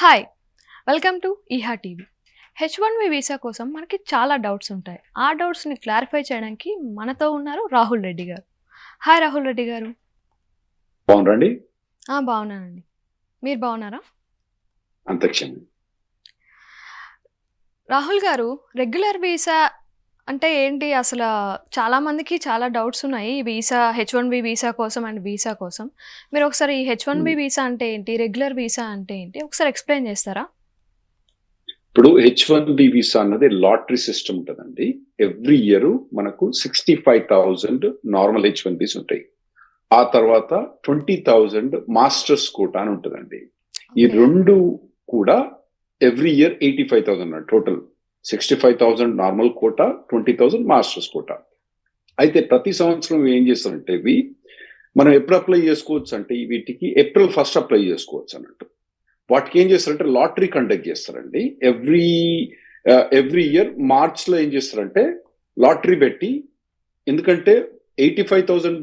Hi welcome to Eeha TV. H1B visa కోసం మనకి చాలా డౌట్స్ ఉంటాయి. ఆ డౌట్స్ని క్లారిఫై చేయడానికి మనతో ఉన్నారు రాహుల్ రెడ్డి గారు. హాయ్ రాహుల్ రెడ్డి గారు. బాగుండండి. బాగున్నానండి. మీరు బాగున్నారా? అంతక్షణం రాహుల్ గారు, రెగ్యులర్ వీసా అంటే ఏంటి అసలు? చాలామందికి చాలా డౌట్స్ ఉన్నాయి ఈ వీసా, H1B వీసా కోసం అండ్ వీసా కోసం. మీరు ఒకసారి ఈ H1B వీసా అంటే ఏంటి, రెగ్యులర్ వీసా అంటే ఏంటి ఒకసారి ఎక్స్ప్లెయిన్ చేస్తారా? ఇప్పుడు H1B వీసా అన్నది లాటరీ సిస్టమ్ ఉంటుందండి. ఎవ్రీ ఇయర్ మనకు 65,000 నార్మల్ H1Bs ఉంటాయి. ఆ తర్వాత 20,000 మాస్టర్స్ కోటా అని ఉంటుందండి. ఈ రెండు కూడా every year 85,000 total. 65,000 normal quota, 20,000 masters quota. అయితే ప్రతి సంవత్సరం ఏం చేస్తారంటే ఇవి మనం ఎప్పుడు అప్లై చేసుకోవచ్చు అంటే వీటికి April 1 అప్లై చేసుకోవచ్చు అన్నట్టు. వాటికి ఏం చేస్తారంటే లాటరీ కండక్ట్ చేస్తారండి. ఎవ్రీ ఇయర్ మార్చ్ లో ఏం చేస్తారంటే లాటరీ పెట్టి, ఎందుకంటే 85,000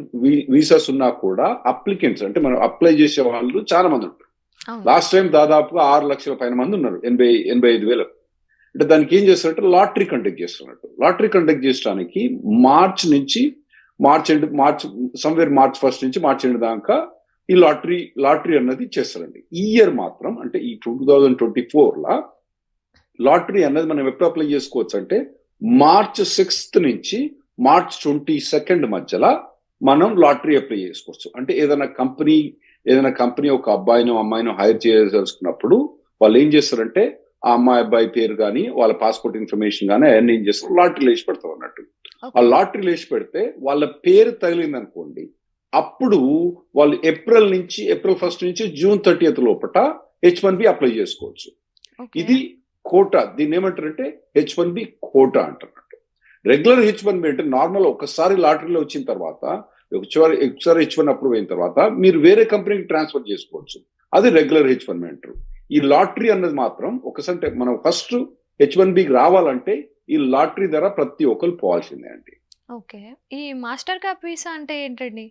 వీసాస్ ఉన్నా కూడా అప్లికెంట్స్ అంటే మనం అప్లై చేసే వాళ్ళు చాలా మంది ఉంటారు. లాస్ట్ టైం దాదాపుగా 6 లక్షల పైన మంది ఉన్నారు, 85,000. అంటే దానికి ఏం చేస్తారంటే లాటరీ కండక్ట్ చేస్తున్నట్టు. లాటరీ కండక్ట్ చేయడానికి మార్చ్ నుంచి మార్చ్ 1 నుంచి మార్చ్ ఎండ్ దాకా ఈ లాటరీ అన్నది చేస్తారండి. ఈ ఇయర్ మాత్రం అంటే ఈ 2024 లా లాటరీ అన్నది మనం ఎప్పుడు అప్లై చేసుకోవచ్చు అంటే మార్చ్ 6 నుంచి మార్చ్ 22 మధ్యలో మనం లాటరీ అప్లై చేసుకోవచ్చు. అంటే ఏదైనా కంపెనీ ఒక అబ్బాయినో అమ్మాయినో హైర్ చేయదలుచుకున్నప్పుడు వాళ్ళు ఏం చేస్తారంటే ఆ అమ్మాయి అబ్బాయి పేరు కానీ వాళ్ళ పాస్పోర్ట్ ఇన్ఫర్మేషన్ కానీ అవన్నీ ఏం చేస్తారు, లాటరీలో వేసి పెడతాం అన్నట్టు. ఆ లాటరీలో వేసి పెడితే వాళ్ళ పేరు తగిలింది అనుకోండి, అప్పుడు వాళ్ళు ఏప్రిల్ 1 నుంచి జూన్ 30 లోపల H1B అప్లై చేసుకోవచ్చు. ఇది కోటా. దీన్ని ఏమంటారంటే H1B కోటా అంటున్నట్టు. రెగ్యులర్ H1B అంటే నార్మల్ ఒకసారి లాటరీలో వచ్చిన తర్వాత ఒకసారి H1 అప్రూవ్ అయిన తర్వాత మీరు వేరే కంపెనీకి ట్రాన్స్ఫర్ చేసుకోవచ్చు. అది రెగ్యులర్ H1B అంటారు. ఈ లాటరీ అన్నది మాత్రం ఒకసారి మనం ఫస్ట్ H1Bకి రావాలంటే ఈ లాటరీ ధర ప్రతి ఒక్కరు పోవాల్సిందే అండి. ఓకే, ఈ మాస్టర్ కార్డ్ వీసా అంటే ఏంటండి?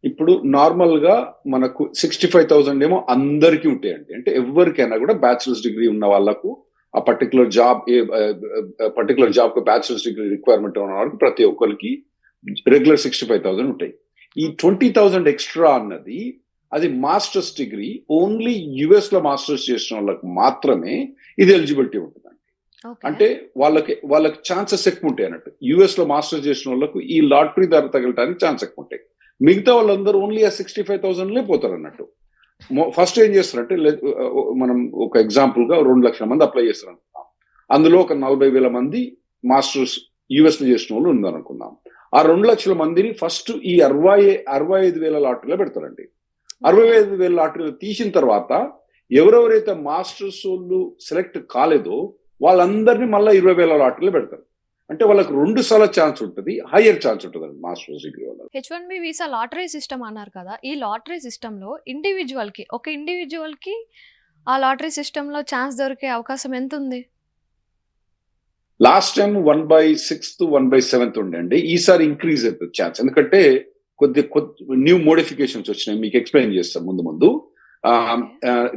ఇప్పుడు నార్మల్ గా మనకు 65,000 ఏమో అందరికీ ఉంటాయండి. అంటే ఎవరికైనా కూడా బ్యాచిలర్స్ డిగ్రీ ఉన్న వాళ్ళకు ఆ particular job bachelors degree requirement ఉన్న వాళ్ళకి ప్రతి ఒక్కరికి రెగ్యులర్ 65,000 ఉంటాయి. ఈ 20,000 ఎక్స్ట్రా అన్నది అది మాస్టర్స్ డిగ్రీ ఓన్లీ US లో మాస్టర్స్ చేసిన వాళ్ళకి మాత్రమే ఇది ఎలిజిబిలిటీ ఉంటుందండి. అంటే వాళ్ళకి ఛాన్సెస్ ఎక్కువ ఉంటాయి అన్నట్టు. US లో మాస్టర్స్ చేసిన వాళ్ళకు ఈ లాటరీ ధర తగలటానికి ఛాన్స్ ఎక్కువ ఉంటాయి. మిగతా వాళ్ళందరూ ఓన్లీ ఆ 65,000 పోతారు అన్నట్టు. ఫస్ట్ ఏం చేస్తారంటే మనం ఒక ఎగ్జాంపుల్ గా 2 లక్షల మంది అప్లై చేస్తారు అనుకుందాం. అందులో ఒక 40,000 మంది మాస్టర్స్ US లో చేసిన వాళ్ళు ఉందనుకుందాం. ఆ 2 లక్షల మందిని ఫస్ట్ ఈ 65,000 లాటరీలో పెడతారండి. 65,000 లాటరీలో తీసిన తర్వాత ఎవరెవరైతే మాస్టర్స్ వాళ్ళు సెలెక్ట్ కాలేదో వాళ్ళందరినీ మళ్ళీ 20,000 లాటరీలో పెడతారు. అంటే వాళ్ళకి 2 సార్లు ఛాన్స్ ఉంటుంది, హైయర్ ఛాన్స్ ఉంటుంది మాస్టర్స్ డిగ్రీ వాళ్ళకి. H1B వీసా లాటరీ సిస్టమ్ అన్నారు కదా, ఈ లాటరీ సిస్టంలో ఒక ఇండివిజువల్కి ఆ లాటరీ సిస్టంలో ఛాన్స్ దొరికే అవకాశం ఎంత ఉంది? లాస్ట్ టైం 1/6 1/7 ఉండండి. ఈసారి ఇంక్రీజ్ అవుతుంది ఛాన్స్, ఎందుకంటే కొద్ది న్యూ మోడిఫికేషన్స్ వచ్చినాయి. మీకు ఎక్స్ప్లెయిన్ చేస్తాం ముందు.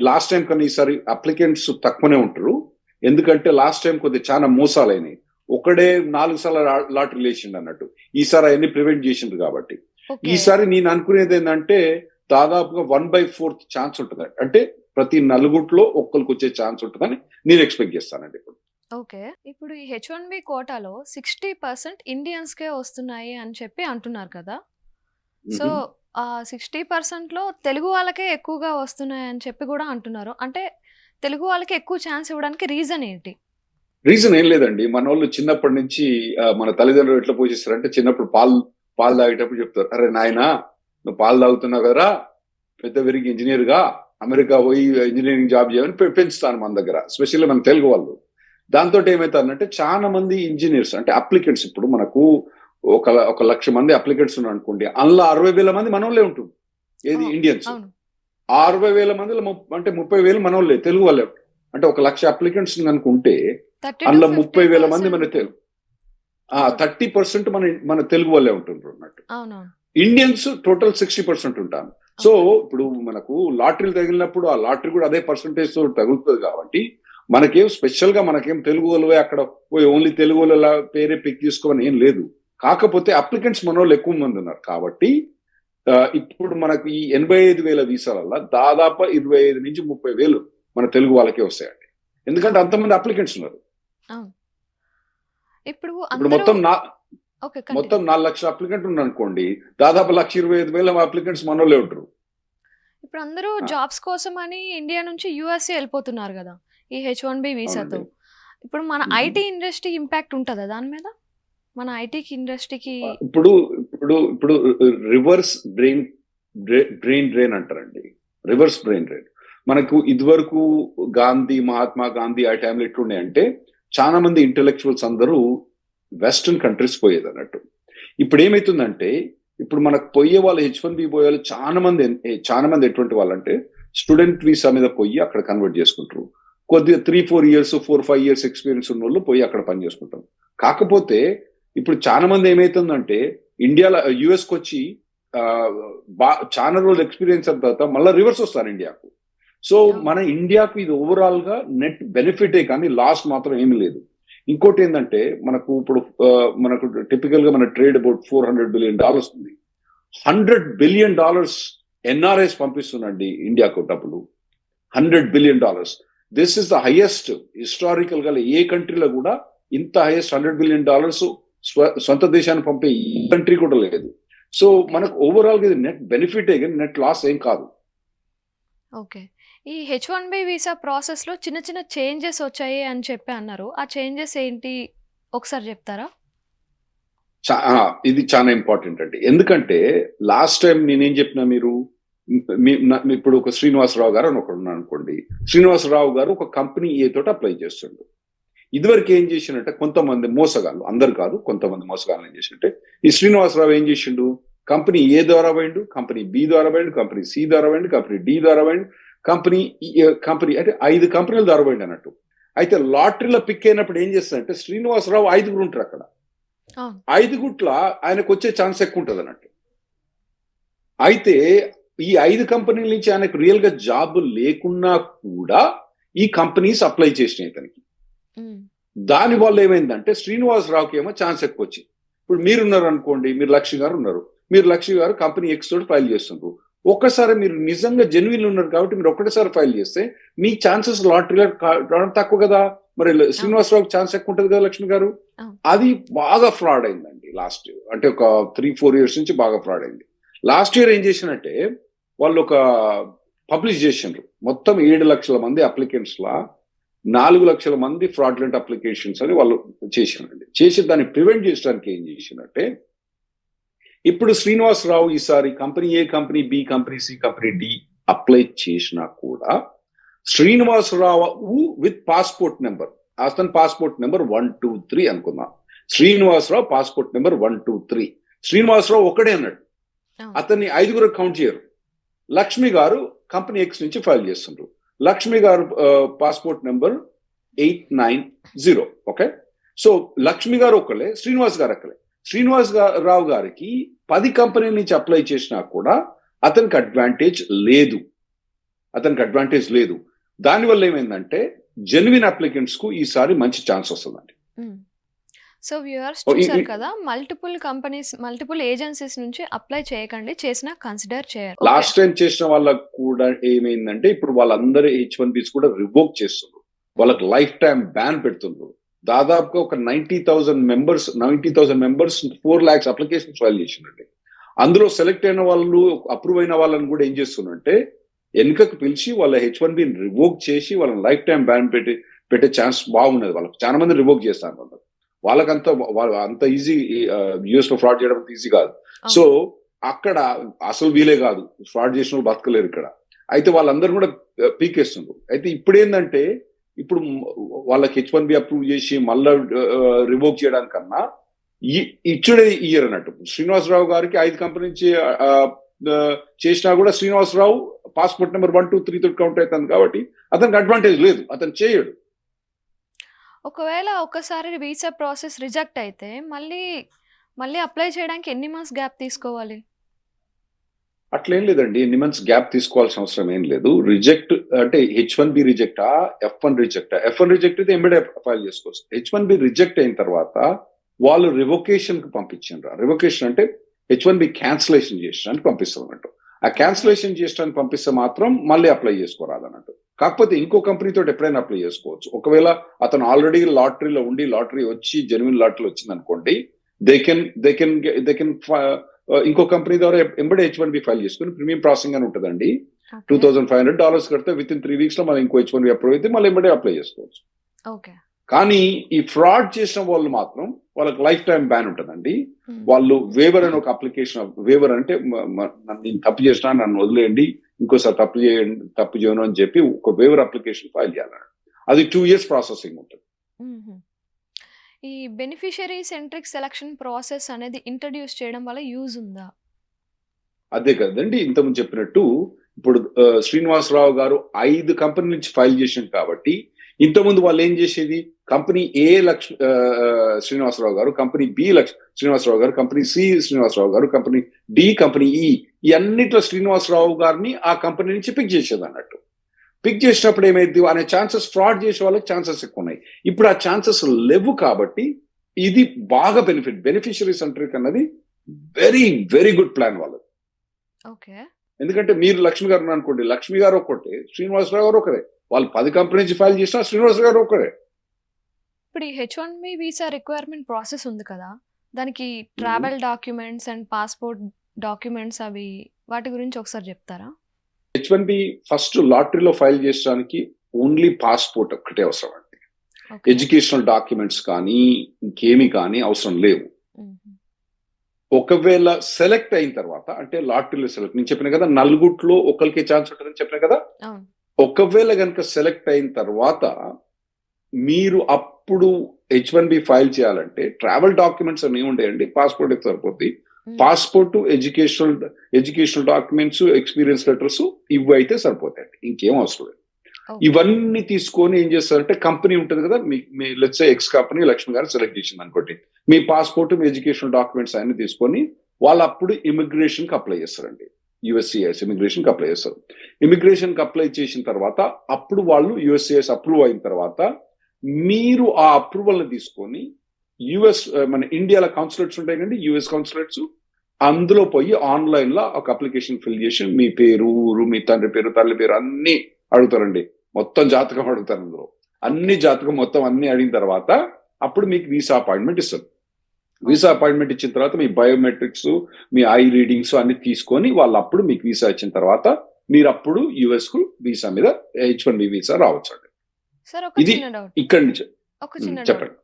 లాస్ట్ టైం కన్నా ఈసారి అప్లికెంట్స్ తక్కువనే ఉంటారు, ఎందుకంటే లాస్ట్ టైం చాలా మోసాలైనాయి. ఒకడే 4 సార్లు లాటరీ లేచిండు అన్నట్టు. ఈసారి అవన్నీ ప్రివెంట్ చేసిండ్రు కాబట్టి ఈసారి నేను అనుకునేది ఏంటంటే దాదాపుగా 1/4 ఛాన్స్ ఉంటుంది. అంటే ప్రతి 4 ఒక్కరికి వచ్చే ఛాన్స్ ఉంటుందని నేను ఎక్స్పెక్ట్ చేస్తానండి ఇప్పుడు. ఓకే, ఇప్పుడు ఈ H1B కోటాలో 60% ఇండియన్స్కే వస్తున్నాయి అని చెప్పి అంటున్నారు కదా. సో ఆ 60%లో తెలుగు వాళ్ళకే ఎక్కువగా వస్తున్నాయి అని చెప్పి కూడా అంటున్నారు. అంటే తెలుగు వాళ్ళకి ఎక్కువ ఛాన్స్ ఇవ్వడానికి రీజన్ ఏంటి? రీజన్ ఏం లేదండి. మన వాళ్ళు చిన్నప్పటి నుంచి మన తల్లిదండ్రులు ఎట్లా పోషిస్తారంటే చిన్నప్పుడు పాలు తాగేటప్పుడు చెప్తారు, అరే నాయనా నువ్వు పాలు తాగుతున్నావు కదరా, పెద్ద పెరిగి ఇంజనీర్ గా అమెరికా పోయి ఇంజనీరింగ్ జాబ్ చేయమని పెంచుతాను మన దగ్గర, స్పెషల్లీ మన తెలుగు వాళ్ళు. దాంతో ఏమవుతారంటే చాలా మంది ఇంజనీర్స్ అంటే అప్లికెంట్స్, ఇప్పుడు మనకు ఒక 1,00,000 మంది అప్లికెంట్స్ ఉన్నారు అనుకోండి, అందులో 60,000 మంది మనోళ్ళే ఉంటుంది. ఏది ఇండియన్స్. 60,000 మందిలో అంటే 30,000 మనోళ్ళే, తెలుగు వాళ్ళే. అంటే 1,00,000 అప్లికెంట్స్ అనుకుంటే అందులో 30,000 మంది మన తెలుగు, 30% మన తెలుగు వాళ్ళే ఉంటుండ్రు అన్నట్టు. ఇండియన్స్ టోటల్ 60% ఉంటారు. So okay. ఇప్పుడు మనకు లాటరీలు తగిలినప్పుడు ఆ లాటరీ కూడా అదే పర్సంటేజ్ తో తగులుతుంది కాబట్టి మనకేం స్పెషల్ గా మనకేం తెలుగు వాళ్ళే అక్కడ పోయి ఓన్లీ తెలుగు వాళ్ళ పేరే పిక్ తీసుకోమని ఏం లేదు. కాకపోతే అప్లికెంట్స్ మన వాళ్ళు ఎక్కువ మంది ఉన్నారు కాబట్టి ఇప్పుడు మనకు ఈ 85,000 వీసాలల్లో దాదాపు 25 నుంచి 30,000 మన తెలుగు వాళ్ళకే వస్తాయండి. ఎందుకంటే అవును. అంతమంది అప్లికెంట్స్ ఉన్నారు. అవును. ఇప్పుడు ఇప్పుడు అందరూ ఓకే. మొత్తం కంటిన్యూ. 4 లక్షల అప్లికెంట్ ఉన్నారనుకోండి, దాదాపు 1,25,000 అప్లికెంట్స్ మనోళ్ళే ఉంటారు. ఇప్పుడు అందరూ ఆ, జాబ్స్ కోసమని ఇండియా నుంచి యూఎస్ఏ ఎళ్ళిపోతున్నారు గదా! ఈ హెచ్-1బీ వీసాతో. అవునండి. ఇప్పుడు మన మ్మ్. ఐటీ ఇండస్ట్రీ ఇంపాక్ట్ ఉంటదా దాని మీద? మన ఐటీకి ఇండస్ట్రీకి ఇప్పుడు ఇప్పుడు రివర్స్ బ్రెయిన్ డ్రైన్ అంటారండి. Reverse brain drain. మనకు ఇదివరకు గాంధీ, మహాత్మా గాంధీ ఆ టైంలో ఎట్లున్నాయంటే చాలా మంది ఇంటెలెక్చువల్స్ అందరూ వెస్టర్న్ కంట్రీస్ పోయేది అన్నట్టు. ఇప్పుడు ఏమైతుందంటే ఇప్పుడు మనకు పోయే వాళ్ళు H1B పోయే వాళ్ళు చాలా మంది ఎటువంటి వాళ్ళంటే స్టూడెంట్ వీసా మీద పోయి అక్కడ కన్వర్ట్ చేసుకుంటారు. కొద్దిగా 3-4 ఇయర్స్ 4-5 ఇయర్స్ ఎక్స్పీరియన్స్ ఉన్న వాళ్ళు పోయి అక్కడ పని చేసుకుంటారు. కాకపోతే ఇప్పుడు చాలా మంది ఏమైతుందంటే ఇండియాలో యుఎస్కి వచ్చి ఆ, చాలా రోజులు ఎక్స్పీరియన్స్ అయిన తర్వాత మళ్ళీ రివర్స్ వస్తారు ఇండియాకు. సో అవును. మన ఇండియాకు ఇది ఓవరాల్ గా నెట్ బెనిఫిటే కానీ లాస్ మాత్రం ఏమీ లేదు. ఇంకోటి ఏంటంటే మనకు ఇప్పుడు మనకు టిపికల్ గా మన ట్రేడ్ అబౌట్ $400 బిలియన్ ఉంది. $100 బిలియన్ ఎన్ఆర్ఐస్ పంపిస్తుందండి ఇండియాకు డబ్బులు. $100 billion. This is the highest historical గా ఏ కంట్రీలో కూడా ఇంత హైయెస్ట్ $100 బిలియన్ సొంత దేశాన్ని పంపే ఈ కంట్రీ కూడా లేదు. So okay. మనకు ఓవరాల్ గా ఇది నెట్ బెనిఫిటే కానీ నెట్ లాస్ ఏం కాదు. ఓకే. ఈ హెచ్-1బీ వీసా ప్రాసెస్‌లో చిన్న చిన్న చేంజెస్ వచ్చాయి అని చెప్పి అన్నారు. ఆ చేంజెస్ ఏంటి? ఒకసారి చెప్తారా? ఇది చాలా ఇంపార్టెంట్ అండి. ఎందుకంటే లాస్ట్ టైం నేనేం చెప్పినా మీరు ఇప్పుడు ఒక శ్రీనివాసరావు గారు అని ఒకడు ఉన్నాడు అనుకోండి. శ్రీనివాసరావు గారు ఒక కంపెనీ ఏ తోటి అప్లై చేస్తుండ్రు. ఇదివరకు ఏం చేసిండంటే కొంతమంది మోసగాళ్ళు, అందరు కాదు కొంతమంది మోసగాళ్ళు ఏం చేసింటే ఈ శ్రీనివాసరావు ఏం చేసిండు, కంపెనీ ఏ ద్వారా పోయిండు, కంపెనీ బి ద్వారా పోయిండు, కంపెనీ సి ద్వారా పోయిండు, కంపెనీ డి ద్వారా పోయిండు, కంపెనీ అంటే 5 కంపెనీల ద్వారా పోయిండు అన్నట్టు. అయితే లాటరీలో పిక్ అయినప్పుడు ఏం చేస్తారంటే శ్రీనివాసరావు 5 ఉంటారు అక్కడ. అవును. 5 ఆయనకు వచ్చే ఛాన్స్ ఎక్కువ ఉంటుంది అన్నట్టు. అయితే ఈ 5 కంపెనీల నుంచి ఆయనకు రియల్ గా జాబ్ లేకున్నా కూడా ఈ కంపెనీస్ అప్లై చేసినాయి ఇతనికి. హ్మ్. దాని వల్ల ఏమైందంటే శ్రీనివాసరావుకి ఏమో ఛాన్స్ ఎక్కువ వచ్చింది. ఇప్పుడు మీరున్నారు అనుకోండి, మీరు లక్ష్మి గారు ఉన్నారు, మీరు లక్ష్మి గారు కంపెనీ ఎక్స్ తోటి ఫైల్ చేస్తున్నారు. ఒక్కసారి మీరు నిజంగా జెన్యున్ ఉన్నారు కాబట్టి మీరు ఒక్కటేసారి ఫైల్ చేస్తే మీ ఛాన్సెస్ లాటరీలో రావడం తక్కువ కదా. మరి అవును. శ్రీనివాసరావుకి ఛాన్స్ ఎక్కువ ఉంటుంది కదా లక్ష్మి గారు. అవును. అది బాగా ఫ్రాడ్ అయిందండి లాస్ట్ అంటే ఒక 3-4 ఇయర్స్ నుంచి బాగా ఫ్రాడ్ అయింది. లాస్ట్ ఇయర్ ఏం చేసినట్టే వాళ్ళు ఒక పబ్లిష్ చేసిండ్రు మొత్తం 7 లక్షల మంది అప్లికెంట్స్ లా 4 లక్షల మంది ఫ్రాడ్లెంట్ అప్లికేషన్స్ అని వాళ్ళు చేసినండి. చేసి దాన్ని ప్రివెంట్ చేయడానికి ఏం చేసినట్టే ఇప్పుడు శ్రీనివాసరావు ఈసారి company A, company B, company C, company D apply చేసినా కూడా శ్రీనివాసరావు విత్ పాస్పోర్ట్ నెంబర్, అతని పాస్పోర్ట్ నెంబర్ 123 అనుకుందాం. Srinivasarao passport number 123. శ్రీనివాసరావు ఒకటే అన్నాడు, అవును. అతన్ని 5 కౌంట్ చేయరు. లక్ష్మి గారు కంపెనీ ఎక్స్ నుంచి ఫైల్ చేస్తుండ్రు. లక్ష్మి గారు passport number 890. Okay. So Lakshmi గారు ఒకలే, శ్రీనివాస్ గారు ఒకలే. రావు గారికి 10 కంపెనీల నుంచి అప్లై చేసినా కూడా అతనికి అడ్వాంటేజ్ లేదు. దానివల్ల ఏమైందంటే జెన్యున్ అప్లికెంట్స్ కు ఈసారి మంచి ఛాన్స్ వస్తుందండి. సో వ్యూవర్స్ చూసారు కదా, మల్టిపుల్ ఏజెన్సీస్ నుంచి అప్లై చేయకండి, చేసినా కన్సిడర్ చేయరు. లాస్ట్ టైం చేసిన వాళ్ళకు కూడా ఏమైందంటే ఇప్పుడు వాళ్ళందరూ H1Bs కూడా రివోక్ చేస్తున్నారు. వాళ్ళకి లైఫ్ టైం బ్యాన్ పెడుతున్నారు. దాదాపుగా ఒక 90,000 మెంబర్స్ 4 lakhs అప్లికేషన్స్ ఫైల్ చేసిందండి. అందులో సెలెక్ట్ అయిన వాళ్ళు, అప్రూవ్ అయిన వాళ్ళని కూడా ఏం చేస్తున్నారంటే వెనుకకు పిలిచి వాళ్ళ H1B రివోక్ చేసి వాళ్ళని లైఫ్ టైం బ్యాన్ పెట్టే ఛాన్స్ బాగున్నది. వాళ్ళకి చాలా మంది రివోక్ చేస్తారు. అంత ఈజీ యూఎస్ లో ఫ్రాడ్ చేయడం అంత ఈజీ కాదు. సో అక్కడ అసలు వీలే కాదు, ఫ్రాడ్ చేసిన వాళ్ళు బతకలేరు ఇక్కడ. అయితే వాళ్ళందరూ కూడా పీకేస్తున్నారు. అయితే ఇప్పుడు ఏంటంటే ఇప్పుడు వాళ్ళకి H1B అప్రూవ్ చేసి మళ్ళా రివోక్ చేయడానికన్నా ఇచ్చుడే ఇయర్ అన్నట్టు. శ్రీనివాసరావు గారికి 5 కంపెనీ నుంచి చేసినా కూడా శ్రీనివాసరావు పాస్పోర్ట్ నెంబర్ 123 తోటి కౌంట్ అవుతుంది కాబట్టి అతనికి అడ్వాంటేజ్ లేదు, అతను చేయడు. ఒకవేళ ఒకసారి వీసా ప్రాసెస్ రిజెక్ట్ అయితే మళ్ళీ అప్లై చేయడానికి ఎన్ని మంత్స్ గ్యాప్ తీసుకోవాలి? అట్లేం లేదండి, ఎన్ని మంత్స్ గ్యాప్ తీసుకోవాల్సిన అవసరం ఏం లేదు. రిజెక్ట్ అంటే H1B రిజెక్టా, F1 రిజెక్టా? F1 రిజెక్ట్ అయితే ఎంబడే ఫైల్ చేసుకోవచ్చు. H1B రిజెక్ట్ అయిన తర్వాత వాళ్ళు రివొకేషన్ కి పంపించారు. రివొకేషన్ అంటే H1B క్యాన్సిలేషన్ చేయడానికి పంపిస్తాం అన్నట్టు. ఆ క్యాన్సిలేషన్ చేయడానికి పంపిస్తే మాత్రం మళ్ళీ అప్లై చేసుకోరాదన్నట్టు. కాకపోతే ఇంకో కంపెనీతో ఎప్పుడైనా అప్లై చేసుకోవచ్చు. ఒకవేళ అతను ఆల్రెడీ లాటరీలో ఉండి, లాటరీ వచ్చి జెన్యున్ లాటరీ వచ్చింది అనుకోండి, దే కెన్ ఇంకో కంపెనీ ద్వారా ఎంబడే H1B ఫైల్ చేసుకుని ప్రీమియం ప్రాసెసింగ్ అని ఉంటుందండి. $2,500 కడితే విత్ ఇన్ 3 weeks లో మనం ఇంకో H1B అప్రూవ్ అయితే మళ్ళీ ఎంబడే అప్లై చేసుకోవచ్చు. ఓకే. కానీ ఈ ఫ్రాడ్ చేసిన వాళ్ళు మాత్రం వాళ్ళకి లైఫ్ టైం బ్యాన్ ఉంటుందండి. వాళ్ళు వేవర్ అని ఒక అప్లికేషన్, వేవర్ అంటే నేను తప్పు చేసినా నన్ను వదిలేయండి, ఇంకోసారి తప్పు చేయను అని చెప్పి ఒక వేవర్ అప్లికేషన్ ఫైల్ చేయాలి. అది 2 years ప్రాసెసింగ్ ఉంటుంది. ఈ బెనిఫిషియరీ సెంట్రిక్ సెలక్షన్ ప్రాసెస్ అనేది ఇంట్రడ్యూస్ చేయడం వల్ల యూజ్ ఉందా? అదే కదండి ఇంతకుముందు చెప్పినట్టు, ఇప్పుడు శ్రీనివాసరావు గారు 5 కంపెనీ నుంచి ఫైల్ చేసింది కాబట్టి, ఇంతకుముందు వాళ్ళు ఏం చేసేది, కంపెనీ ఏ శ్రీనివాసరావు గారు, కంపెనీ బి శ్రీనివాసరావు గారు, కంపెనీ సి శ్రీనివాసరావు గారు, కంపెనీ డి, కంపెనీ ఈ, ఈ అన్నిట్లో శ్రీనివాసరావు గారిని ఆ కంపెనీ నుంచి పిక్ చేసేది అన్నట్టు. పిక్ చేసినప్పుడు ఏమైంది, అనే ఛాన్సెస్, ఫ్రాడ్ చేసే వాళ్ళకి ఛాన్సెస్ ఎక్కువ ఉన్నాయి. ఇప్పుడు ఆ ఛాన్సెస్ లేవు కాబట్టి ఇది బాగా బెనిఫిషియరీ సెంట్రిక్ అన్నది వెరీ వెరీ గుడ్ ప్లాన్ వాళ్ళు. ఓకే. ఎందుకంటే మీరు లక్ష్మి గారు అనుకోండి, లక్ష్మి గారు ఒకటే, శ్రీనివాసరావు గారు ఒకరే, వాళ్ళు 10 కంపెనీ నుంచి ఫైల్ చేసినా శ్రీనివాసరావు గారు ఒకరే. ఇప్పుడు ఈ H1B వీసా రిక్వైర్మెంట్ ప్రాసెస్ ఉంది కదా, దానికి travel documents and passport documents అవి వాటి గురించి ఒకసారి చెప్తారా? H1B ఫస్ట్ లాటరీలో ఫైల్ చేయడానికి ఓన్లీ పాస్పోర్ట్ ఒక్కటే అవసరం అండి. ఎడ్యుకేషనల్ డాక్యుమెంట్స్ కానీ ఇంకేమి కానీ అవసరం లేవు. ఒకవేళ సెలెక్ట్ అయిన తర్వాత, అంటే లాటరీలో సెలెక్ట్, నేను చెప్పిన కదా నలుగుట్లో ఒకరికి ఛాన్స్ ఉంటుందని చెప్పిన కదా, ఒకవేళ కనుక సెలెక్ట్ అయిన తర్వాత మీరు అప్పుడు H1B ఫైల్ చేయాలంటే ట్రావెల్ డాక్యుమెంట్స్ అన్ని ఉండేయండి, పాస్పోర్ట్ అయితే సరిపోద్ది. Passport, educational documents, experience letters ఇవి అయితే సరిపోతాయండి, ఇంకేం అవసరం లేదు. ఇవన్నీ తీసుకొని ఏం చేస్తారంటే, కంపెనీ ఉంటుంది కదా, me let's say X company Lakshmi గారు సెలెక్ట్ చేసింది అనుకోండి, మీ పాస్పోర్ట్, మీ ఎడ్యుకేషనల్ డాక్యుమెంట్స్ అన్ని తీసుకొని వాళ్ళు అప్పుడు ఇమిగ్రేషన్ కి అప్లై చేస్తారండి. USCIS ఇమిగ్రేషన్ కి అప్లై చేస్తారు. ఇమిగ్రేషన్ కి అప్లై చేసిన తర్వాత అప్పుడు వాళ్ళు USCIS అప్రూవ్ అయిన తర్వాత మీరు ఆ అప్రూవల్ ని తీసుకొని మన ఇండియాలో కాన్సులేట్స్ ఉంటాయి కండి, US కాన్సులేట్స్, అందులో పోయి ఆన్లైన్ లో ఒక అప్లికేషన్ ఫిల్ చేసి మీ పేరు, ఊరు, మీ తండ్రి పేరు, తల్లి పేరు అన్ని అడుగుతారండి. మొత్తం జాతకం అడుగుతారు. అందులో అన్ని జాతకం మొత్తం అన్ని అడిగిన తర్వాత అప్పుడు మీకు వీసా అపాయింట్మెంట్ ఇస్తారు. వీసా అపాయింట్మెంట్ ఇచ్చిన తర్వాత మీ బయోమెట్రిక్స్, మీ ఐ రీడింగ్స్ అన్ని తీసుకొని వాళ్ళు అప్పుడు మీకు వీసా ఇచ్చిన తర్వాత మీరు అప్పుడు US కు వీసా మీద H1B వీసా రావచ్చు అండి. ఇది ఇక్కడి నుంచి. ఒక చిన్న డౌట్,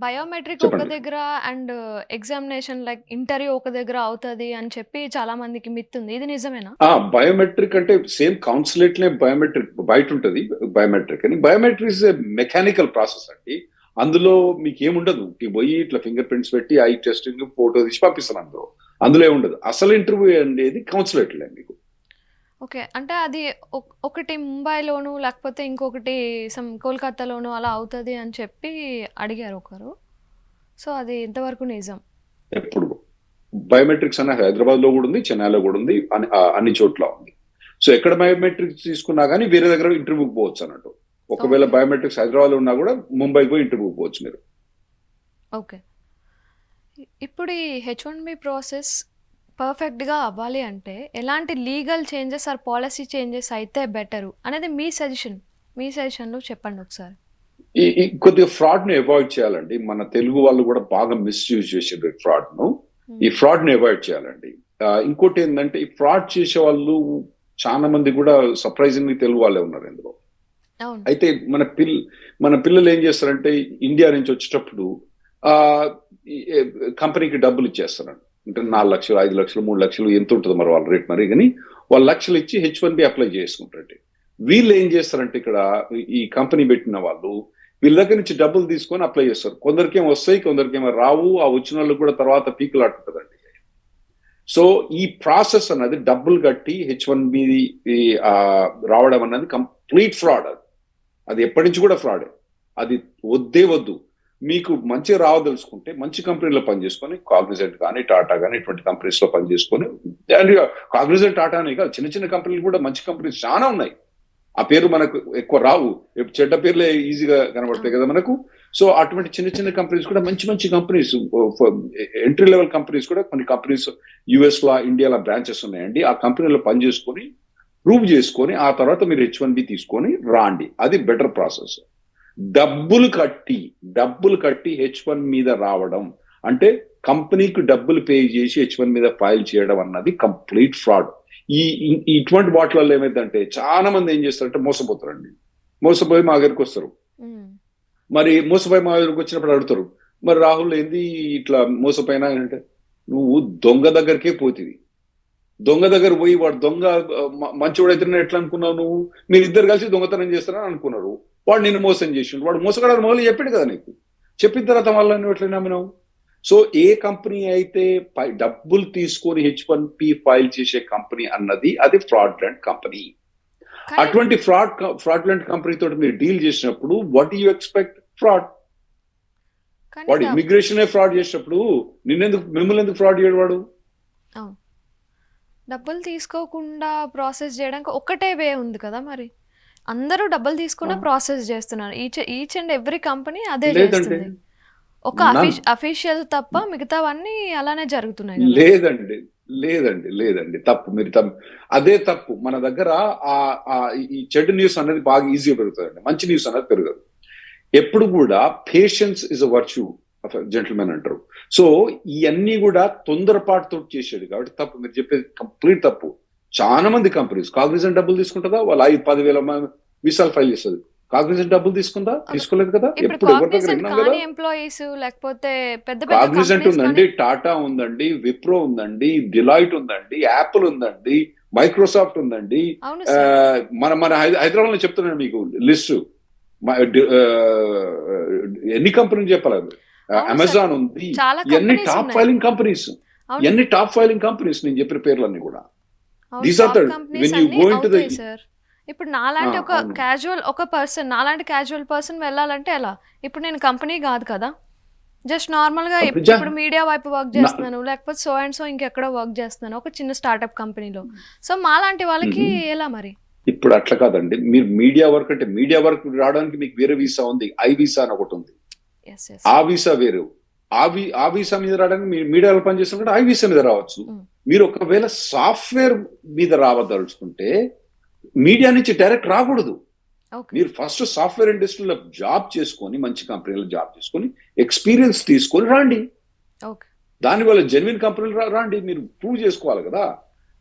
బయోమెట్రిక్ ఒక దగ్గర అండ్ ఎగ్జామినేషన్ లైక్ ఇంటర్వ్యూ ఒక దగ్గర అవుతుంది అని చెప్పి చాలా మందికి మిత్ ఉంది, ఇది నిజమేనా? బయోమెట్రిక్ అంటే సేమ్ కాన్సులేట్ లే బయోమెట్రిక్ బయట ఉంటుంది బయోమెట్రిక్ అని. బయోమెట్రిక్ ఇస్ మెకానికల్ ప్రాసెస్ అండి. అందులో మీకు ఏముండదు, పోయి ఇట్లా ఫింగర్ ప్రింట్స్ పెట్టి ఐ టెస్టింగ్, ఫోటో తీసి పంపిస్తాను. అందులో ఏముండదు. అసలు ఇంటర్వ్యూ అనేది కాన్సులేట్ లే మీకు. ఓకే. అంటే అది ఒకటి ముంబైలోను లేకపోతే ఇంకొకటి కోల్కతాలోను అలా అవుతుంది అని చెప్పి అడిగారు ఒకరు. సో అది ఎంతవరకు నిజం? ఎప్పుడు బయోమెట్రిక్స్ అన్న హైదరాబాద్ లో కూడా ఉంది, చెన్నైలో కూడా ఉంది, అన్ని చోట్ల ఉంది. సో ఎక్కడ బయోమెట్రిక్స్ తీసుకున్నా కానీ వేరే దగ్గర ఇంటర్వ్యూకి పోవచ్చు అన్నట్టు. ఒకవేళ బయోమెట్రిక్స్ హైదరాబాద్ లో ఉన్నా కూడా ముంబైకి పోయి ఇంటర్వ్యూకి పోవచ్చు మీరు. ఓకే. ఇప్పుడు ఈ H1B ప్రాసెస్ పర్ఫెక్ట్గా అవ్వాలి అంటే ఎలాంటి legal changes or policy changes అయితే బెటరు అనేది మీ సజెషన్లో చెప్పండి ఒకసారి. కొద్దిగా ఫ్రాడ్ ని అవాయిడ్ చేయాలండి. మన తెలుగు వాళ్ళు కూడా బాగా మిస్యూజ్ చేసేది ఫ్రాడ్ ను. ఈ ఫ్రాడ్ ని అవాయిడ్ చేయాలండి. ఇంకోటి ఏంటంటే, ఈ ఫ్రాడ్ చేసే వాళ్ళు చాలా మంది కూడా సర్ప్రైజింగ్లీ తెలుగు వాళ్ళే ఉన్నారు ఇందులో. అయితే మన పిల్లలు ఏం చేస్తారంటే, ఇండియా నుంచి వచ్చేటప్పుడు కంపెనీకి డబ్బులు ఇచ్చేస్తారండి. అంటే 4 లక్షలు, 5 లక్షలు, 3 లక్షలు ఎంత ఉంటుందో మరి వాళ్ళ రేట్. మరి కానీ వాళ్ళు లక్షలు ఇచ్చి H1B అప్లై చేసుకుంటారండి. వీళ్ళు ఏం చేస్తారంటే, ఇక్కడ ఈ కంపెనీ పెట్టిన వాళ్ళు వీళ్ళ దగ్గర నుంచి డబ్బులు తీసుకొని అప్లై చేస్తారు. కొందరికేమో వస్తాయి, కొందరికేమో రావు. ఆ వచ్చిన వాళ్ళు కూడా తర్వాత పీకులాడుతుందండి. సో ఈ ప్రాసెస్ అన్నది డబ్బులు కట్టి H1B రావడం అన్నది కంప్లీట్ ఫ్రాడ్. అది ఎప్పటి నుంచి కూడా ఫ్రాడే. అది వద్దు. మీకు మంచిగా రావదలుచుకుంటే మంచి కంపెనీలో పనిచేసుకొని, కాగ్నిజెంట్ కానీ టాటా కానీ ఇటువంటి కంపెనీస్ లో పనిచేసుకొని, కాగ్నిజెంట్ టాటా అని కాదు, చిన్న చిన్న కంపెనీలు కూడా మంచి కంపెనీస్ చాలా ఉన్నాయి. ఆ పేరు మనకు ఎక్కువ రావు, చెడ్డ పేర్లే ఈజీగా కనబడతాయి కదా మనకు. సో అటువంటి చిన్న చిన్న కంపెనీస్ కూడా మంచి మంచి కంపెనీస్, ఎంట్రీ లెవెల్ కంపెనీస్ కూడా కొన్ని కంపెనీస్ యుఎస్ లో ఇండియాలో బ్రాంచెస్ ఉన్నాయండి. ఆ కంపెనీలో పనిచేసుకొని ప్రూవ్ చేసుకొని ఆ తర్వాత మీరు H1B తీసుకొని రాండి. అది బెటర్ ప్రాసెస్. డబ్బులు కట్టి H1 మీద రావడం అంటే కంపెనీకి డబ్బులు పే చేసి H1 మీద ఫైల్ చేయడం అన్నది కంప్లీట్ ఫ్రాడ్. ఇటువంటి వాటిలలో ఏమైందంటే చాలా మంది ఏం చేస్తారంటే మోసపోతారండి. మోసపోయి మా దగ్గరికి వస్తారు. మరి మోసపోయి మా దగ్గరికి వచ్చినప్పుడు అడుగుతారు, మరి రాహుల్ ఏంది ఇట్లా మోసపోయినా అంటే, నువ్వు దొంగ దగ్గరికే పోతుంది. దొంగ దగ్గర పోయి వాడు దొంగ మంచివాడైతే ఎట్లా అనుకున్నావు నువ్వు? మీరిద్దరు కలిసి దొంగతనం చేస్తారని అనుకున్నారు. వాడు నిన్ను మోసం చేసిండు. వాడు మోసగాడు మొదలు చెప్పాడు కదా నీకు. చెప్పిన తర్వాత మళ్ళీ నువ్వు ఎట్లా నమ్మినావు? సో ఏ కంపెనీ అయితే డబ్బులు తీసుకొని H1B ఫైల్ చేసే కంపెనీ అన్నది అది ఫ్రాడ్లెంట్ కంపెనీ. అటువంటి ఫ్రాడ్లెంట్ కంపెనీ తోటి మీరు డీల్ చేసినప్పుడు వాట్ యూ ఎక్స్పెక్ట్? ఫ్రాడ్. వాడు ఇమిగ్రేషన్ ఫ్రాడ్ చేసినప్పుడు మిమ్మల్ని ఎందుకు ఫ్రాడ్ చేయడు వాడు? డబ్బులు తీసుకోకుండా ప్రాసెస్ చేయడానికి ఒక్కటే వే ఉంది కదా, మరి అందరూ డబ్బులు తీసుకునే ప్రాసెస్ చేస్తున్నారు. ఈచ్ అండ్ ఎవ్రీ కంపెనీ అదే చేస్తుంది. ఒక అఫీషియల్ తప్ప మిగతావన్నీ అలానే జరుగుతున్నాయి. లేదండి తప్పు. మీరు అదే తప్పు. మన దగ్గర ఈ చెడు న్యూస్ అనేది బాగా ఈజీగా పెరుగుతుందండి, మంచి న్యూస్ అనేది పెరగదు. ఎప్పుడు కూడా patience is a virtue of gentlemen అంటారు. సో ఇవన్నీ కూడా తొందరపాటుతో చేసేది కాబట్టి తప్పు. మీరు చెప్పేది కంప్లీట్ తప్పు. చాలా మంది కంపెనీస్ కాగ్నిజెంట్ డబ్బులు తీసుకుంటుందా, వాళ్ళు 5-10,000 వీసాలు ఫైల్ చేస్తుంది. కాగ్నిజెంట్ డబ్బులు తీసుకుందా? తీసుకోలేదు కదా. ఎప్పుడు కాగ్నిజెంట్ ఉందండి, టాటా ఉందండి, విప్రో ఉందండి, డిలాయిట్ ఉందండి, యాపిల్ ఉందండి, మైక్రోసాఫ్ట్ ఉందండి. మన హైదరాబాద్ లో చెప్తున్నాను మీకు లిస్టు. ఎన్ని కంపెనీలు చెప్పలేదు? అమెజాన్ ఉంది. ఇవన్నీ టాప్ ఫైలింగ్ కంపెనీస్ నేను చెప్పిన పేర్లన్నీ కూడా. These are the when you go into the. ఇప్పుడు నాలాంటి నాలాంటి క్యాజువల్ పర్సన్ వెళ్ళాలంటే ఎలా? ఇప్పుడు నేను కంపెనీ కాదు కదా, జస్ట్ నార్మల్ గా ఇప్పుడు మీడియా వైపు వర్క్ చేస్తున్నాను, లేకపోతే సో అండ్ సో ఇంకెక్కడో వర్క్ చేస్తున్నాను ఒక చిన్న స్టార్ట్అప్ కంపెనీలో. సో మాలాంటి వాళ్ళకి ఎలా మరి? ఇప్పుడు అట్లా కాదండి. మీరు మీడియా వర్క్ అంటే మీడియా వర్క్ రావడానికి మీకు వేరే వీసా ఉంది, ఐ వీసా అని ఒకటి ఉంది. ఆ వీసా వేరు. ఆ వీసా మీద రావడానికి మీరు మీడియాలో పనిచేస్తున్నట్టు ఐ వీసా మీద రావచ్చు. మీరు ఒకవేళ సాఫ్ట్వేర్ మీద రావదలుచుకుంటే మీడియా నుంచి డైరెక్ట్ రాకూడదు. మీరు ఫస్ట్ సాఫ్ట్వేర్ ఇండస్ట్రీలో జాబ్ చేసుకొని, మంచి కంపెనీలో జాబ్ చేసుకొని ఎక్స్పీరియన్స్ తీసుకొని రండి. దానివల్ల జెన్యున్ కంపెనీలు రండి. మీరు ప్రూవ్ చేసుకోవాలి కదా.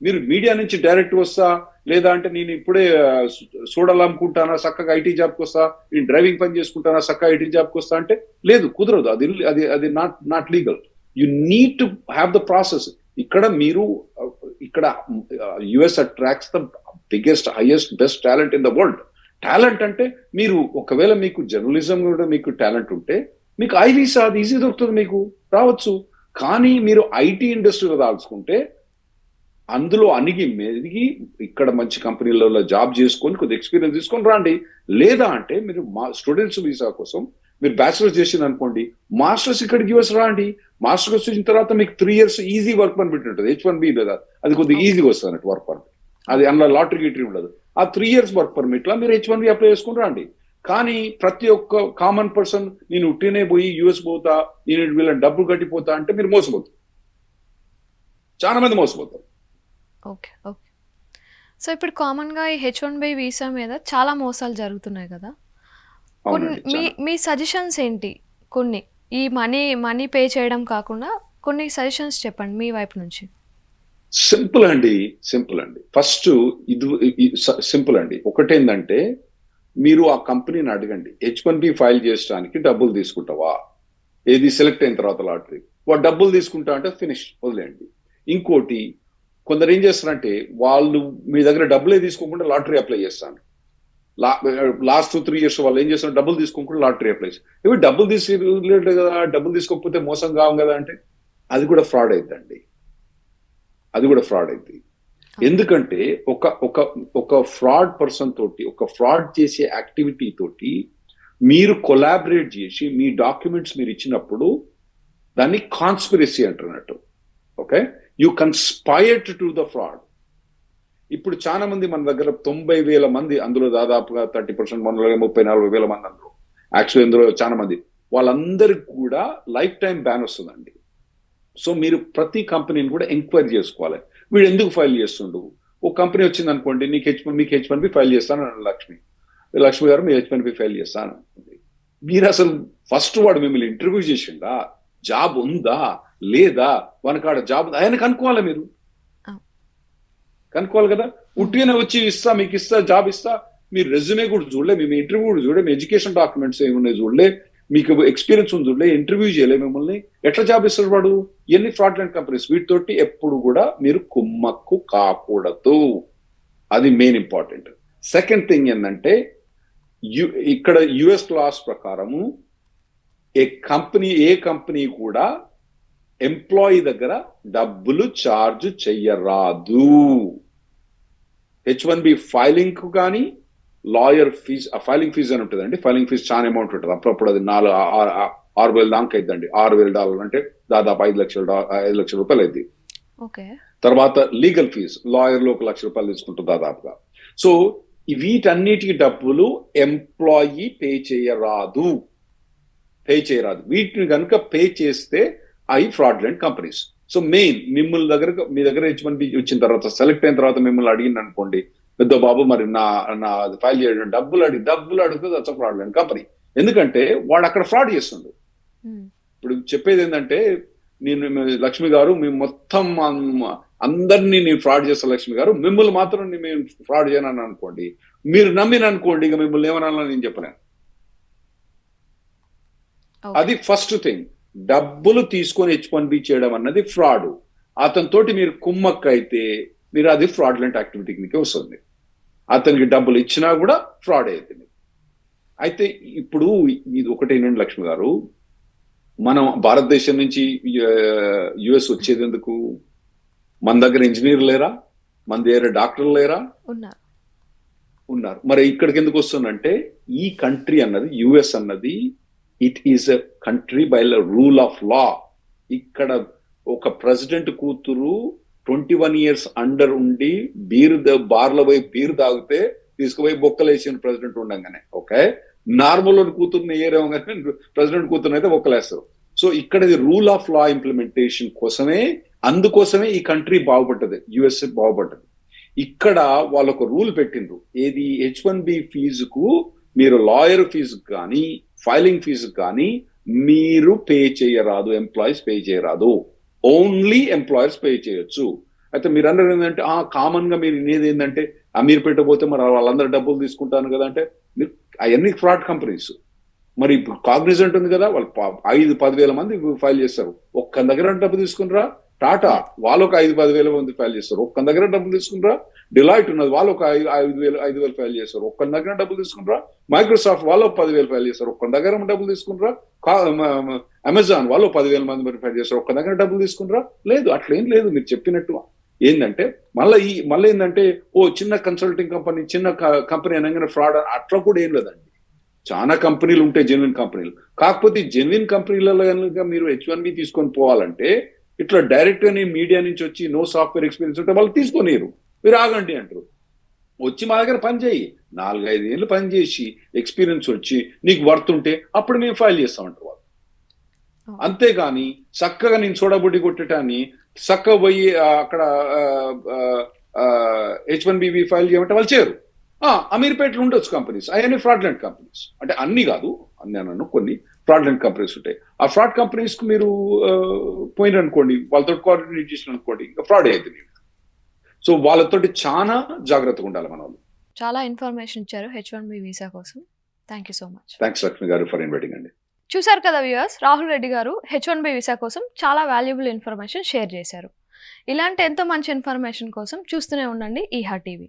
మీరు మీడియా నుంచి డైరెక్ట్ వస్తా, లేదా అంటే నేను ఇప్పుడే చూడాలనుకుంటానా, చక్కగా ఐటీ జాబ్కి వస్తా, నేను డ్రైవింగ్ పని చేసుకుంటానా, చక్కగా ఐటీ జాబ్కి వస్తా అంటే లేదు, కుదరదు. అది not legal. You need to have the process. ఇక్కడ US attracts the biggest, highest, best talent in the world. Talent అంటే మీరు ఒకవేళ మీకు జర్నలిజం కూడా మీకు టాలెంట్ ఉంటే మీకు ఐ వీసా అది ఈజీ దొరుకుతుంది, మీకు రావచ్చు. కానీ మీరు ఐటీ ఇండస్ట్రీలో దాల్చుకుంటే అందులో మెదిగి ఇక్కడ మంచి కంపెనీలలో జాబ్ చేసుకొని కొద్ది ఎక్స్పీరియన్స్ తీసుకొని రండి. లేదా అంటే మీరు స్టూడెంట్స్ వీసా కోసం మీరు బ్యాచిలర్స్ చేసిన అనుకోండి, మాస్టర్స్ ఇక్కడికి యూఎస్ రాండి. మాస్టర్స్ వచ్చిన తర్వాత మీకు 3 years ఈజీ వర్క్ పర్మిట్ ఉంటుంది. H1B లేదా అది కొద్దిగా ఈజీగా వస్తుంది అన్నట్టు వర్క్ పర్మిట్. అది అందులో లాటరీ గిటరీ ఉండదు. ఆ 3 years వర్క్ పర్మిట్ లా మీరు H1B అప్లై చేసుకుని రండి. కానీ ప్రతి ఒక్క కామన్ పర్సన్ నేను ఉట్టినే పోయి యూఎస్ పోతా, నేను వీళ్ళని డబ్బులు కట్టిపోతా అంటే మీరు మోసపోతారు. చాలా మంది మోసపోతారు. ఓకే. సో ఇప్పుడు కామన్గా ఈ H1B వీసా మీద చాలా మోసాలు జరుగుతున్నాయి కదా. మీ సజెషన్స్ ఏంటి? కొన్ని ఈ మనీ పే చేయడం కాకుండా కొన్ని సజెషన్స్ చెప్పండి మీ వైపు నుంచి. సింపుల్ అండి. ఫస్ట్ ఇది సింపుల్ అండి. ఒకటేంటంటే మీరు ఆ కంపెనీని అడగండి, H1B ఫైల్ చేయడానికి డబ్బులు తీసుకుంటావా? ఏది సెలెక్ట్ అయిన తర్వాత లాటరీ వాడు డబ్బులు తీసుకుంటా అంటే ఫినిష్, వదిలేయండి. ఇంకోటి, కొందరు ఏం చేస్తారంటే వాళ్ళు మీ దగ్గర డబ్బులే తీసుకోకుండా లాటరీ అప్లై చేస్తాను. లాస్ట్ 2-3 years వాళ్ళు ఏం చేస్తున్నారు, డబ్బులు తీసుకోకుండా లాటరీ అప్లై చేస్తారు. ఇవి డబ్బులు తీసుకోలేదు కదా, డబ్బులు తీసుకోకపోతే మోసం కావు కదా అంటే అది కూడా ఫ్రాడ్ అవుతుందండి. ఎందుకంటే ఒక ఫ్రాడ్ పర్సన్ తోటి, ఒక ఫ్రాడ్ చేసే యాక్టివిటీ తోటి మీరు కొలాబరేట్ చేసి మీ డాక్యుమెంట్స్ మీరు ఇచ్చినప్పుడు దాన్ని కాన్స్పిరసీ అంటున్నట్టు. Okay, you conspire to the fraud. ఇప్పుడు చాలా మంది మన దగ్గర 90,000 మంది, అందులో దాదాపుగా 30%, 34,000 మంది అందులో యాక్చువల్లీ ఇందులో చాలా మంది, వాళ్ళందరికీ కూడా లైఫ్ టైం బ్యాన్ వస్తుందండి. సో మీరు ప్రతి కంపెనీని కూడా ఎంక్వైరీ చేసుకోవాలి, వీడు ఎందుకు ఫైల్ చేస్తుండు. ఓ కంపెనీ వచ్చింది అనుకోండి, మీకు H1B ఫైల్ చేస్తాను లక్ష్మి గారు, మీరు H1B ఫైల్ చేస్తాను. మీరు అసలు ఫస్ట్ వాడు మిమ్మల్ని ఇంటర్వ్యూ చేసిండా, జాబ్ ఉందా లేదా, మనకాడ జాబ్ ఆయన కనుక్కోవాలి, మీరు కనుక్కోవాలి కదా. ఉట్టిగానే వచ్చి మీకు ఇస్తా జాబ్ ఇస్తా, మీరు రెజ్యూమే కూడా చూడలే, మేము ఇంటర్వ్యూ కూడా చూడలే, మీ ఎడ్యుకేషన్ డాక్యుమెంట్స్ ఏమున్నాయి చూడలే, మీకు ఎక్స్పీరియన్స్ ఉంది చూడలే, ఇంటర్వ్యూ చేయలే, మిమ్మల్ని ఎట్లా జాబ్ ఇస్తాడు వాడు. ఎన్ని ఫ్రాడ్లెంట్ కంపెనీస్, వీటితోటి ఎప్పుడు కూడా మీరు కుమ్మక్కు కాకూడదు. అది మెయిన్ ఇంపార్టెంట్. సెకండ్ థింగ్ ఏంటంటే, ఇక్కడ యుఎస్ లాస్ ప్రకారము ఏ కంపెనీ కూడా ఎంప్లాయీ దగ్గర డబ్బులు ఛార్జ్ చెయ్యరాదు. H1B ఫైలింగ్ కు కానీ లాయర్ ఫీజు, ఫైలింగ్ ఫీజు అని ఉంటుందండి. ఫైలింగ్ ఫీజు చాలా అమౌంట్ ఉంటుంది, అప్పుడప్పుడు అది 6,000 దాకా అయిద్దండి. $6,000 అంటే దాదాపు 5 లక్షల రూపాయలు అయింది. తర్వాత లీగల్ ఫీజు, లాయర్లు $1,00,000 తీసుకుంటారు దాదాపుగా. సో వీటన్నిటికి డబ్బులు ఎంప్లాయీ పే చేయరాదు. వీటిని కనుక పే చేస్తే అవి ఫ్రాడ్లెంట్ కంపెనీస్. సో మెయిన్ మీ దగ్గర H1B వచ్చిన తర్వాత, సెలెక్ట్ అయిన తర్వాత మిమ్మల్ని అడిగింది అనుకోండి, పెద్ద బాబు మరి నా ఫైల్ చేయడం డబ్బులు అడిగితే దట్స్ అ ఫ్రాడ్లెంట్ కంపెనీ. ఎందుకంటే వాడు అక్కడ ఫ్రాడ్ చేస్తుండు. ఇప్పుడు చెప్పేది ఏంటంటే, లక్ష్మి గారు మేము మొత్తం అందరినీ నేను ఫ్రాడ్ చేస్తాను లక్ష్మి గారు, మిమ్మల్ని మాత్రం మేము ఫ్రాడ్ చేయను అనుకోండి, మీరు నమ్మిన అనుకోండి, ఇక మిమ్మల్ని ఏమన్నా నేను చెప్పలేను. అది ఫస్ట్ థింగ్. డబ్బులు తీసుకొని H1B చేయడం అన్నది ఫ్రాడ్. అతనితోటి మీరు కుమ్మక్క అయితే మీరు అది ఫ్రాడ్లెంట్ యాక్టివిటీకి వస్తుంది. అతనికి డబ్బులు ఇచ్చినా కూడా ఫ్రాడ్ అవుతుంది. అయితే ఇప్పుడు ఇది ఒకటేనండి లక్ష్మి గారు, మనం భారతదేశం నుంచి యుఎస్ వచ్చేది ఎందుకు? మన దగ్గర ఇంజనీర్ లేరా, మన దగ్గర డాక్టర్లు లేరా? ఉన్నారు. మరి ఇక్కడికి ఎందుకు వస్తుందంటే, ఈ కంట్రీ అన్నది, యుఎస్ అన్నది, it is a country by rule of law. ఇక్కడ ఒక ప్రెసిడెంట్ కూతురు 21 years అండర్ ఉండి బార్లో పోయి బీరు తాగితే తీసుకుపోయి బొక్కలేసిన ప్రెసిడెంట్ ఉండగానే, ఓకే, నార్మల్ కూతురుని ఏరేమో కానీ ప్రెసిడెంట్ కూతురుని అయితే బొక్కలేస్తారు. సో ఇక్కడ రూల్ ఆఫ్ లా ఇంప్లిమెంటేషన్ కోసమే, అందుకోసమే ఈ కంట్రీ బాగుపడ్డది, యుఎస్ఏ బాగుపడ్డది. ఇక్కడ వాళ్ళు ఒక రూల్ పెట్టిండ్రు, ఏది H1B ఫీజుకు మీరు లాయర్ ఫీజు కానీ ఫైలింగ్ ఫీజు కానీ మీరు పే చేయరాదు, ఎంప్లాయీస్ పే చేయరాదు, ఓన్లీ ఎంప్లాయర్స్ పే చేయొచ్చు. అయితే మీరు అన్నారు ఏంటంటే, కామన్ గా మీరు ఇనేది ఏంటంటే, అమీర్పేట పోతే మరి వాళ్ళందరూ డబ్బులు తీసుకుంటాను కదా అంటే, మీరు అవన్నీ ఫ్రాడ్ కంపెనీస్. మరి ఇప్పుడు కాగ్నిజెంట్ ఉంది కదా, వాళ్ళు 5-10,000 మంది ఫైల్ చేస్తారు, ఒక్క దగ్గర డబ్బు తీసుకునిరా. టాటా వాళ్ళు ఒక 5-10,000 మంది ఫైల్ చేస్తారు, ఒక్క దగ్గర డబ్బులు తీసుకునిరా. డిలాయిట్ ఉన్నది, వాళ్ళు ఒక 5,000 ఫైల్ చేస్తారు, ఒక్క దగ్గర డబ్బులు తీసుకునిరా. మైక్రోసాఫ్ట్ వాళ్ళు 10,000 ఫైల్ చేస్తారు, ఒక్క దగ్గర డబ్బులు తీసుకునిరా. అమెజాన్ వాళ్ళు 10,000 మంది ఫైల్ చేస్తారు, ఒక్క దగ్గర డబ్బులు తీసుకునిరా. లేదు, అట్లేం లేదు. మీరు చెప్పినట్టు ఏంటంటే, మళ్ళీ ఏంటంటే, చిన్న కన్సల్టింగ్ కంపెనీ, చిన్న కంపెనీ అనగానే ఫ్రాడ్, అట్లా కూడా ఏం లేదండి. చాలా కంపెనీలు ఉంటాయి, జెన్యున్ కంపెనీలు. కాకపోతే జెన్యున్ కంపెనీలలో కనుక మీరు H1B తీసుకొని పోవాలంటే, ఇట్లా డైరెక్ట్ గా మీడియా నుంచి వచ్చి నో సాఫ్ట్వేర్ ఎక్స్పీరియన్స్ ఉంటే వాళ్ళు తీసుకొనిరు, మీరు ఆగండి అంటారు. వచ్చి మా దగ్గర పని చేయి, 4-5 ఏళ్ళు పని చేసి ఎక్స్పీరియన్స్ వచ్చి నీకు వర్త్ ఉంటే అప్పుడు మేము ఫైల్ చేస్తామంటారు వాళ్ళు. అంతేగాని చక్కగా నేను చూడబుడ్డి కొట్టటాన్ని చక్కగా పోయి అక్కడ H1B ఫైల్ చేయమంటే వాళ్ళు చేయరు. అమీర్పేటలో ఉండొచ్చు కంపెనీస్, అవన్నీ ఫ్రాడ్లెంట్ కంపెనీస్. అంటే అన్ని కాదు, అన్నాను, కొన్ని ఫ్రాడ్లెంట్ కంపెనీస్ ఉంటాయి. ఆ ఫ్రాడ్ కంపెనీస్ కు మీరు పోయిన అనుకోండి, వాళ్ళతో కోఆర్డినేట్ చేసిన అనుకోండి, ఇంకా ఫ్రాడ్ అవుతుంది. సో వాళ్ళతోటి చాలా జాగ్రత్తగా ఉండాలి మన వాళ్ళు. చాలా ఇన్ఫర్మేషన్ ఇచ్చారు H1B వీసా కోసం. Thank you so much. Thanks Lakshmi గారు ఫర్ ఇన్వైటింగ్ అండి. చూసారు కదా వ్యూయర్స్, రాహుల్ రెడ్డి గారు H1B వీసా కోసం చాలా వాల్యుబుల్ ఇన్ఫర్మేషన్ షేర్ చేశారు. ఇలాంటి ఎంతో మంచి ఇన్ఫర్మేషన్ కోసం చూస్తూనే ఉండండి ఈహా టీవీ.